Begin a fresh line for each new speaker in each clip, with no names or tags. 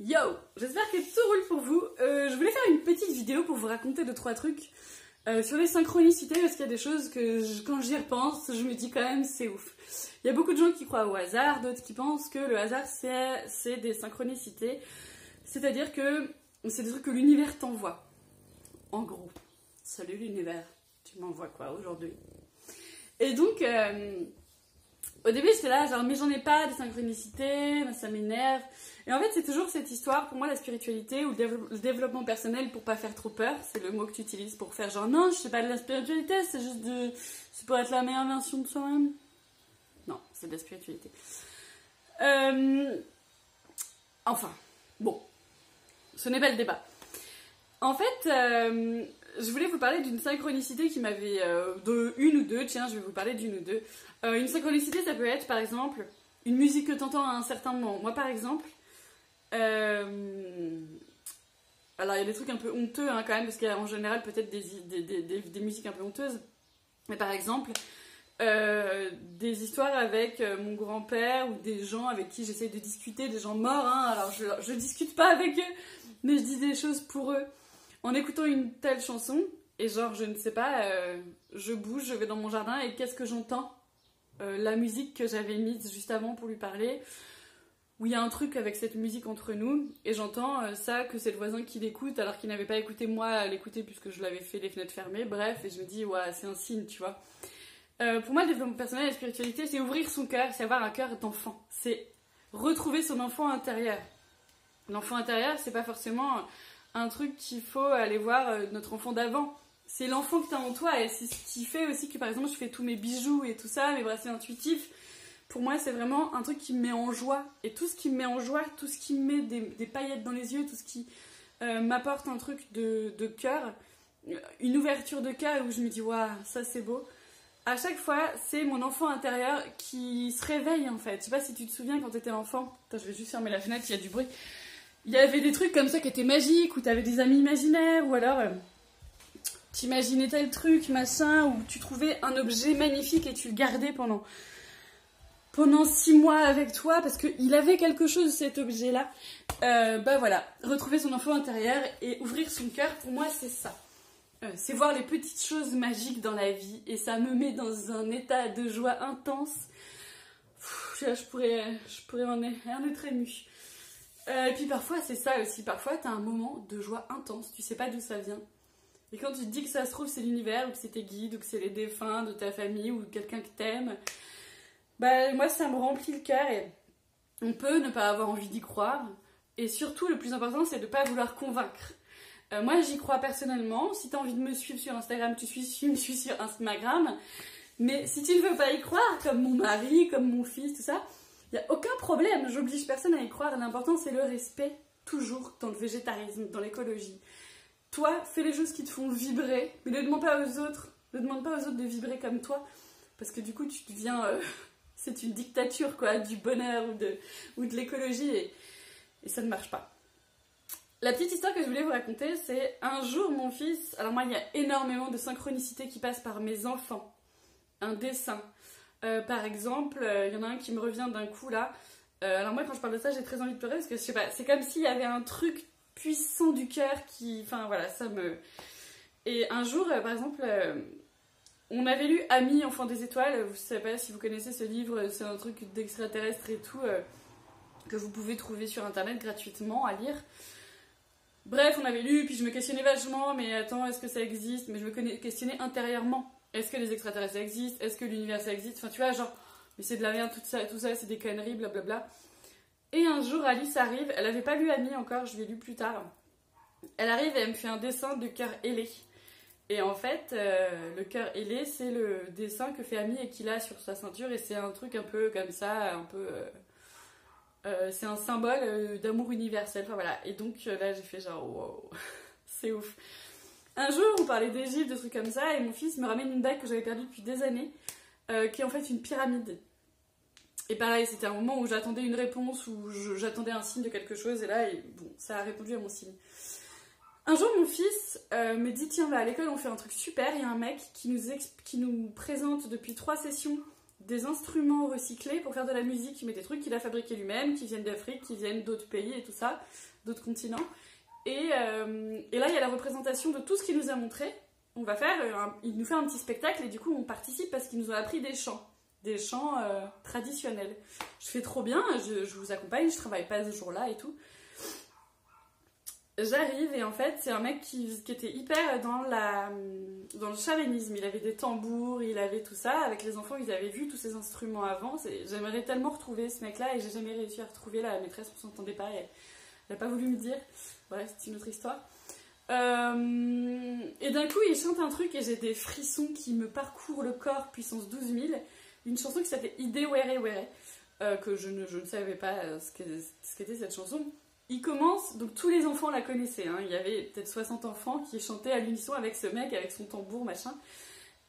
Yo, j'espère que tout roule pour vous. Je voulais faire une petite vidéo pour vous raconter 2-3 trucs sur les synchronicités parce qu'il y a des choses que quand j'y repense, je me dis quand même c'est ouf. Il y a beaucoup de gens qui croient au hasard, d'autres qui pensent que le hasard c'est des synchronicités, c'est-à-dire que c'est des trucs que l'univers t'envoie. En gros, salut l'univers, tu m'envoies quoi aujourd'hui? Et donc, au début j'étais là genre mais j'en ai pas des synchronicités, ça m'énerve. Et en fait c'est toujours cette histoire, pour moi la spiritualité ou le développement personnel pour pas faire trop peur, c'est le mot que tu utilises pour faire genre non je sais pas de la spiritualité, c'est pour être la meilleure version de soi-même. Non, c'est de la spiritualité. Enfin, bon, ce n'est pas le débat. En fait, je voulais vous parler d'une synchronicité qui m'avait... de une ou deux, tiens, je vais vous parler d'une ou deux. Une synchronicité, ça peut être, par exemple, une musique que tu entends à un certain moment. Moi, par exemple... alors, il y a des trucs un peu honteux, hein, quand même, parce qu'il y a en général peut-être des musiques un peu honteuses. Mais par exemple, des histoires avec mon grand-père ou des gens avec qui j'essaie de discuter, des gens morts, hein. Alors, je discute pas avec eux, mais je dis des choses pour eux. En écoutant une telle chanson, et genre, je ne sais pas, je bouge, je vais dans mon jardin, et qu'est-ce que j'entends? La musique que j'avais mise juste avant pour lui parler, où il y a un truc avec cette musique entre nous, et j'entends ça, que c'est le voisin qui l'écoute, alors qu'il n'avait pas écouté moi à l'écouter, puisque je l'avais fait les fenêtres fermées, bref, et je me dis, ouais, c'est un signe, tu vois. Pour moi, le développement personnel et la spiritualité, c'est ouvrir son cœur, c'est avoir un cœur d'enfant, c'est retrouver son enfant intérieur. L'enfant intérieur, c'est pas forcément un truc qu'il faut aller voir notre enfant d'avant. C'est l'enfant que tu as en toi et c'est ce qui fait aussi que par exemple je fais tous mes bijoux et tout ça, mes bracelets intuitifs. Pour moi c'est vraiment un truc qui me met en joie. Et tout ce qui me met en joie, tout ce qui me met des paillettes dans les yeux, tout ce qui m'apporte un truc de cœur, une ouverture de cœur où je me dis waouh, ça c'est beau. À chaque fois c'est mon enfant intérieur qui se réveille en fait. Je sais pas si tu te souviens quand tu étais enfant. Attends, je vais juste fermer la fenêtre, il y a du bruit. Il y avait des trucs comme ça qui étaient magiques, où t'avais des amis imaginaires, ou alors t'imaginais tel truc, machin, où tu trouvais un objet magnifique et tu le gardais pendant 6 mois avec toi, parce qu'il avait quelque chose, cet objet-là. Bah voilà, retrouver son enfant intérieur et ouvrir son cœur, pour moi c'est ça. C'est voir les petites choses magiques dans la vie, et ça me met dans un état de joie intense. Je pourrais en être émue. Et puis parfois c'est ça aussi, parfois t'as un moment de joie intense, tu sais pas d'où ça vient. Et quand tu te dis que ça se trouve c'est l'univers, ou que c'est tes guides, ou que c'est les défunts de ta famille, ou quelqu'un que t'aimes, bah moi ça me remplit le cœur et on peut ne pas avoir envie d'y croire. Et surtout le plus important c'est de ne pas vouloir convaincre. Moi j'y crois personnellement, si t'as envie de me suivre sur Instagram, tu me suis sur Instagram. Mais si tu ne veux pas y croire, comme mon mari, comme mon fils, tout ça, il n'y a aucun problème, j'oblige personne à y croire. L'important c'est le respect, toujours dans le végétarisme, dans l'écologie. Toi, fais les choses qui te font vibrer, mais ne demande pas aux autres de vibrer comme toi, parce que du coup tu deviens, c'est une dictature quoi, du bonheur ou de l'écologie, et ça ne marche pas. La petite histoire que je voulais vous raconter, c'est un jour mon fils, alors moi il y a énormément de synchronicités qui passent par mes enfants, un dessin. Par exemple, il y en a un qui me revient d'un coup là. Alors moi quand je parle de ça j'ai très envie de pleurer parce que je sais pas, c'est comme s'il y avait un truc puissant du cœur qui... Enfin voilà, ça me... Et un jour par exemple, on avait lu Ami, enfant des étoiles, je sais pas si vous connaissez ce livre, c'est un truc d'extraterrestre et tout, que vous pouvez trouver sur internet gratuitement à lire. Bref, on avait lu, puis je me questionnais vachement, mais attends, est-ce que ça existe? Mais je me questionnais intérieurement. Est-ce que les extraterrestres existent? Est-ce que l'univers ça existe? Enfin, tu vois, genre, mais c'est de la merde, tout ça c'est des conneries, blablabla. Et un jour, Alice arrive, elle avait pas lu Ami encore, je l'ai lu plus tard. Elle arrive et elle me fait un dessin de cœur ailé. Et en fait, le cœur ailé, c'est le dessin que fait Ami et qu'il a sur sa ceinture, et c'est un truc un peu comme ça, un peu... c'est un symbole d'amour universel, enfin voilà. Et donc là, j'ai fait genre, wow, c'est ouf. Un jour, on parlait d'Égypte, de trucs comme ça, et mon fils me ramène une bague que j'avais perdue depuis des années, qui est en fait une pyramide. Et pareil, c'était un moment où j'attendais une réponse, où j'attendais un signe de quelque chose, et là, bon, ça a répondu à mon signe. Un jour, mon fils me dit, tiens, là, à l'école, on fait un truc super, il y a un mec qui nous présente depuis 3 sessions des instruments recyclés pour faire de la musique, mais des trucs qu'il a fabriqués lui-même, qui viennent d'Afrique, qui viennent d'autres pays et tout ça, d'autres continents. Et là, il y a la représentation de tout ce qu'il nous a montré. On va faire, il nous fait un petit spectacle et du coup, on participe parce qu'il nous a appris des chants traditionnels. Je fais trop bien, je vous accompagne, je travaille pas ce jour-là et tout. J'arrive et en fait, c'est un mec qui était hyper dans le chamanisme. Il avait des tambours, il avait tout ça. Avec les enfants, ils avaient vu tous ces instruments avant. J'aimerais tellement retrouver ce mec-là et j'ai jamais réussi à retrouver la maîtresse, on s'entendait pas. Elle n'a pas voulu me dire. Voilà, c'est une autre histoire. Et d'un coup, il chante un truc et j'ai des frissons qui me parcourent le corps, puissance 12 000. Une chanson qui s'appelait Ide Were Were, que je ne savais pas ce qu'était cette chanson. Il commence, donc tous les enfants la connaissaient, hein. Il y avait peut-être 60 enfants qui chantaient à l'unisson avec ce mec, avec son tambour, machin.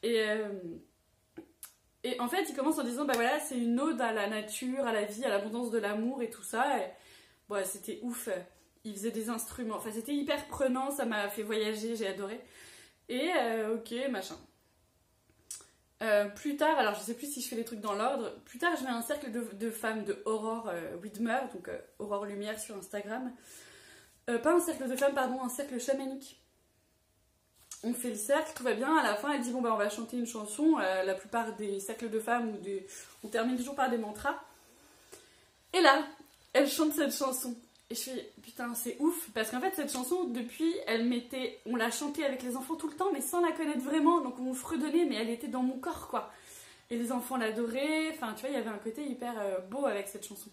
Et en fait, il commence en disant, bah voilà, c'est une ode à la nature, à la vie, à l'abondance de l'amour et tout ça. Et, bon, c'était ouf. Il faisait des instruments, enfin c'était hyper prenant, ça m'a fait voyager, j'ai adoré. Et ok, machin. Plus tard, alors je sais plus si je fais les trucs dans l'ordre, plus tard je mets un cercle de femmes de Aurore Widmer, donc Aurore Lumière sur Instagram. Pas un cercle de femmes, pardon, un cercle chamanique. On fait le cercle, tout va bien, à la fin elle dit bon bah on va chanter une chanson, la plupart des cercles de femmes, on termine toujours par des mantras. Et là, elle chante cette chanson. Et je fais, putain, c'est ouf, parce qu'en fait, cette chanson, depuis, on l'a chantée avec les enfants tout le temps, mais sans la connaître vraiment, donc on fredonnait, mais elle était dans mon corps, quoi. Et les enfants l'adoraient, enfin, tu vois, il y avait un côté hyper beau avec cette chanson.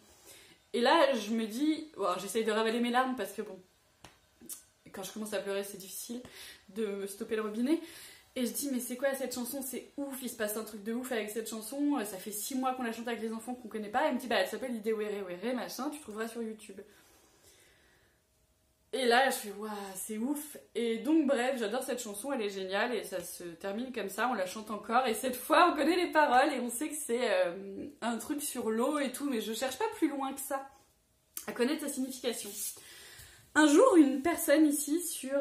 Et là, je me dis, bon, j'essaye de ravaler mes larmes, parce que bon, quand je commence à pleurer, c'est difficile de stopper le robinet. Et je dis, mais c'est quoi cette chanson? C'est ouf, il se passe un truc de ouf avec cette chanson, ça fait 6 mois qu'on la chante avec les enfants qu'on connaît pas. Elle me dit, bah, elle s'appelle Ide Were Were, machin, tu trouveras sur YouTube. Et là, je fais, waouh, c'est ouf. Et donc, bref, j'adore cette chanson, elle est géniale et ça se termine comme ça, on la chante encore. Et cette fois, on connaît les paroles et on sait que c'est un truc sur l'eau et tout, mais je cherche pas plus loin que ça à connaître sa signification. Un jour, une personne ici sur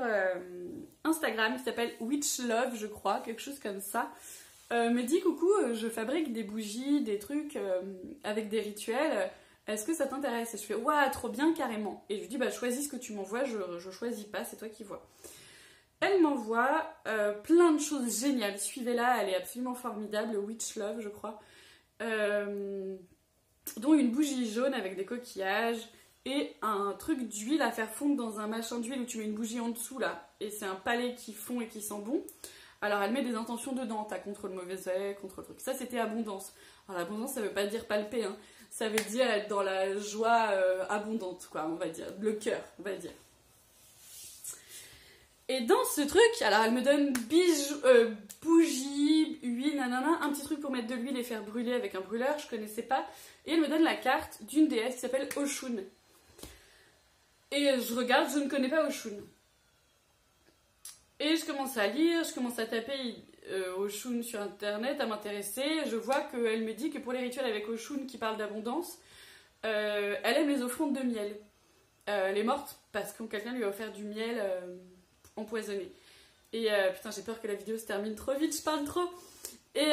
Instagram qui s'appelle Witch Love, je crois, quelque chose comme ça, me dit coucou, je fabrique des bougies, des trucs avec des rituels. Est-ce que ça t'intéresse? Et je fais, ouah, trop bien, carrément. Et je lui dis, bah, choisis ce que tu m'envoies, je choisis pas, c'est toi qui vois. Elle m'envoie plein de choses géniales. Suivez-la, elle est absolument formidable, Witch Love, je crois. Dont une bougie jaune avec des coquillages et un truc d'huile à faire fondre dans un machin d'huile où tu mets une bougie en dessous, là. Et c'est un palais qui fond et qui sent bon. Alors, elle met des intentions dedans. T'as contre le mauvais œil, contre le truc. Ça, c'était abondance. Alors, l'abondance, ça veut pas dire palper, hein. Ça veut dire être dans la joie abondante, quoi, on va dire. Le cœur, on va dire. Et dans ce truc, alors elle me donne bougie, huile, nanana, un petit truc pour mettre de l'huile et faire brûler avec un brûleur, je connaissais pas. Et elle me donne la carte d'une déesse qui s'appelle Oshun. Et je regarde, je ne connais pas Oshun. Et je commence à lire, je commence à taper Oshun sur internet, à m'intéresser. Je vois qu'elle me dit que pour les rituels avec Oshun qui parle d'abondance, elle aime les offrandes de miel. Elle est morte parce que quelqu'un lui a offert du miel empoisonné. Et putain, j'ai peur que la vidéo se termine trop vite, je parle trop. Et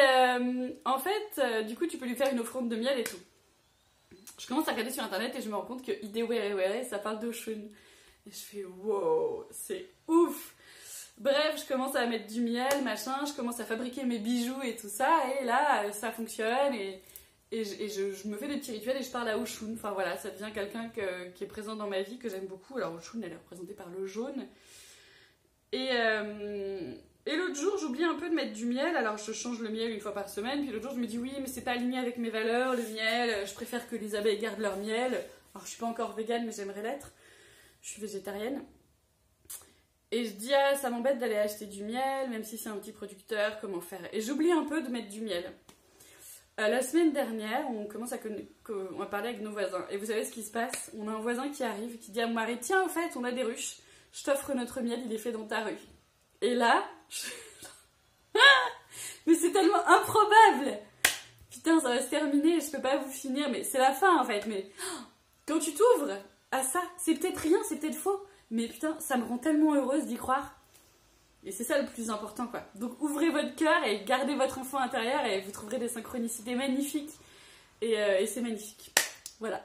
en fait, du coup, tu peux lui faire une offrande de miel et tout. Je commence à regarder sur internet et je me rends compte que Ide Were Were, ça parle d'Oshun. Et je fais wow, c'est ouf! Bref, je commence à mettre du miel, machin, je commence à fabriquer mes bijoux et tout ça, et là, ça fonctionne, et je me fais des petits rituels et je parle à Oshun. Enfin voilà, ça devient quelqu'un qui est présent dans ma vie, que j'aime beaucoup. Alors Oshun, elle est représentée par le jaune. Et l'autre jour, j'oublie un peu de mettre du miel, alors je change le miel une fois par semaine, puis l'autre jour, je me dis oui, mais c'est pas aligné avec mes valeurs, le miel, je préfère que les abeilles gardent leur miel. Alors je suis pas encore végane, mais j'aimerais l'être. Je suis végétarienne. Et je dis, ah, ça m'embête d'aller acheter du miel, même si c'est un petit producteur, comment faire? Et j'oublie un peu de mettre du miel. La semaine dernière, on commence à parler avec nos voisins. Et vous savez ce qui se passe? On a un voisin qui arrive, qui dit à mon mari, tiens, au fait, on a des ruches. Je t'offre notre miel, il est fait dans ta rue. Et là, mais c'est tellement improbable! Putain, ça va se terminer, je peux pas vous finir, mais c'est la fin en fait. Mais quand tu t'ouvres à ça, c'est peut-être rien, c'est peut-être faux. Mais putain, ça me rend tellement heureuse d'y croire. Et c'est ça le plus important, quoi. Donc ouvrez votre cœur et gardez votre enfant intérieur et vous trouverez des synchronicités magnifiques. Et c'est magnifique. Voilà.